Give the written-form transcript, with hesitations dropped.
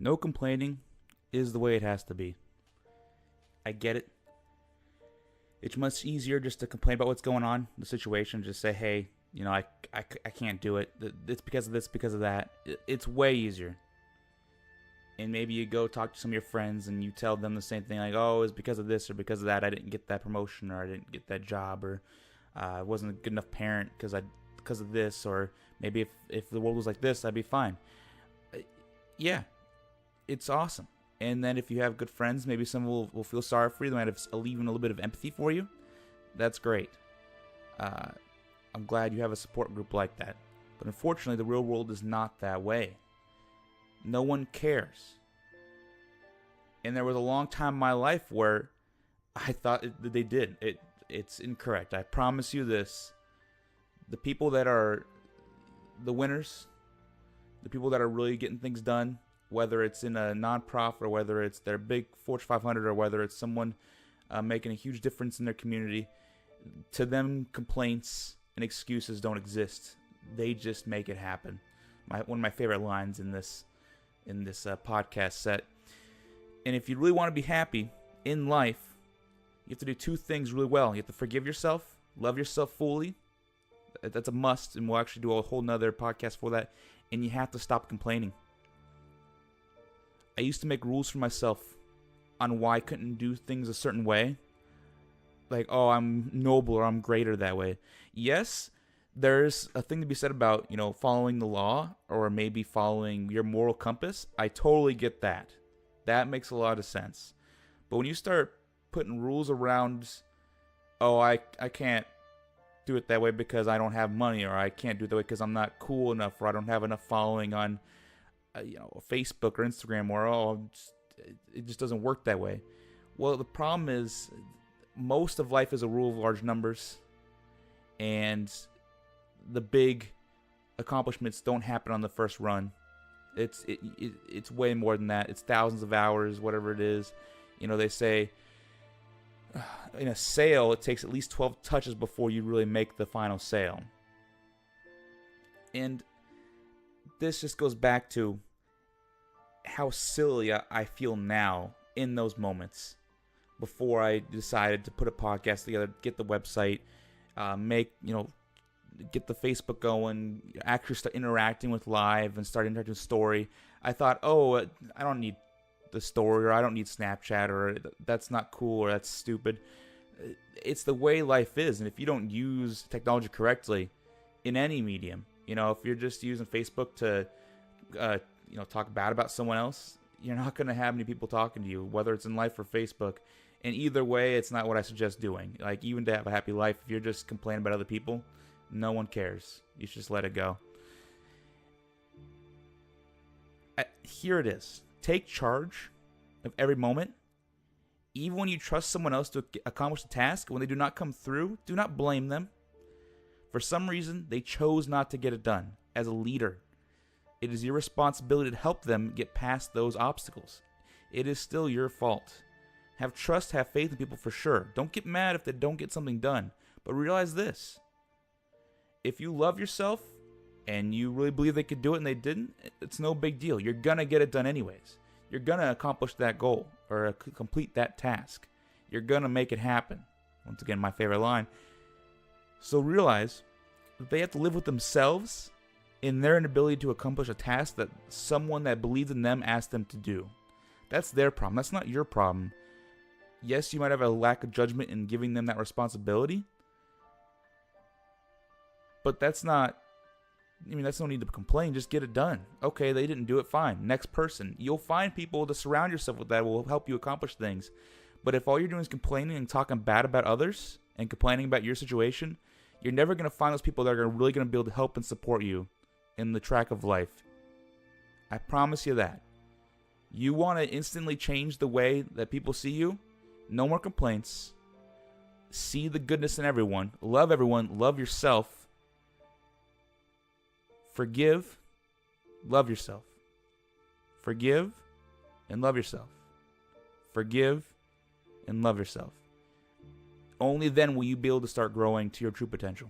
No complaining is the way it has to be. I get it. It's much easier just to complain about what's going on, the situation. Just say, hey, I can't do it. It's because of this, because of that. It's way easier. And maybe you go talk to some of your friends and you tell them the same thing, like, oh, it's because of this or because of that. I didn't get that promotion, or I didn't get that job, or I wasn't a good enough parent because of this, or maybe if the world was like this, I'd be fine. Yeah, it's awesome. And then if you have good friends, maybe some will feel sorry for you. They might have even a little bit of empathy for you. That's great. I'm glad you have a support group like that. But unfortunately, the real world is not that way. No one cares. And there was a long time in my life where I thought that they did. It's incorrect. I promise you this. The people that are the winners, the people that are really getting things done, whether it's in a nonprofit or whether it's their big Fortune 500 or whether it's someone making a huge difference in their community, to them complaints and excuses don't exist. They just make it happen. One of my favorite lines in this podcast set. And if you really want to be happy in life, you have to do two things really well. You have to forgive yourself, love yourself fully. That's a must, and we'll actually do a whole nother podcast for that. And you have to stop complaining. I used to make rules for myself on why I couldn't do things a certain way. Like, oh, I'm noble or I'm greater that way. Yes, there's a thing to be said about, following the law or maybe following your moral compass. I totally get that. That makes a lot of sense. But when you start putting rules around, oh, I can't do it that way because I don't have money, or I can't do it that way because I'm not cool enough, or I don't have enough following on Facebook or Instagram, or it just doesn't work that way. Well, the problem is most of life is a rule of large numbers, and the big accomplishments don't happen on the first run. It's way more than that. It's thousands of hours, whatever it is. They say in a sale, it takes at least 12 touches before you really make the final sale. And this just goes back to how silly I feel now in those moments before I decided to put a podcast together, get the website, get the Facebook going, actually start interacting with live and start interacting with story. I thought, oh, I don't need the story, or I don't need Snapchat, or that's not cool, or that's stupid. It's the way life is, and if you don't use technology correctly in any medium, if you're just using Facebook to talk bad about someone else, you're not going to have many people talking to you, whether it's in life or Facebook. And either way, it's not what I suggest doing. Like, even to have a happy life, if you're just complaining about other people, no one cares. You should just let it go. Here it is. Take charge of every moment. Even when you trust someone else to accomplish the task, when they do not come through, do not blame them. For some reason, they chose not to get it done. As a leader, it is your responsibility to help them get past those obstacles. It is still your fault. Have trust, have faith in people for sure. Don't get mad if they don't get something done. But realize this. If you love yourself and you really believe they could do it and they didn't, it's no big deal. You're going to get it done anyways. You're going to accomplish that goal or complete that task. You're going to make it happen. Once again, my favorite line. So realize that they have to live with themselves in their inability to accomplish a task that someone that believed in them asked them to do. That's their problem. That's not your problem. Yes, you might have a lack of judgment in giving them that responsibility, but that's no need to complain. Just get it done. Okay, they didn't do it, fine. Next person. You'll find people to surround yourself with that will help you accomplish things. But if all you're doing is complaining and talking bad about others and complaining about your situation, you're never going to find those people that are really going to be able to help and support you in the track of life. I promise you that. You want to instantly change the way that people see you? No more complaints. See the goodness in everyone. Love yourself. Forgive. Love yourself. Forgive and love yourself. Forgive and love yourself. Only then will you be able to start growing to your true potential.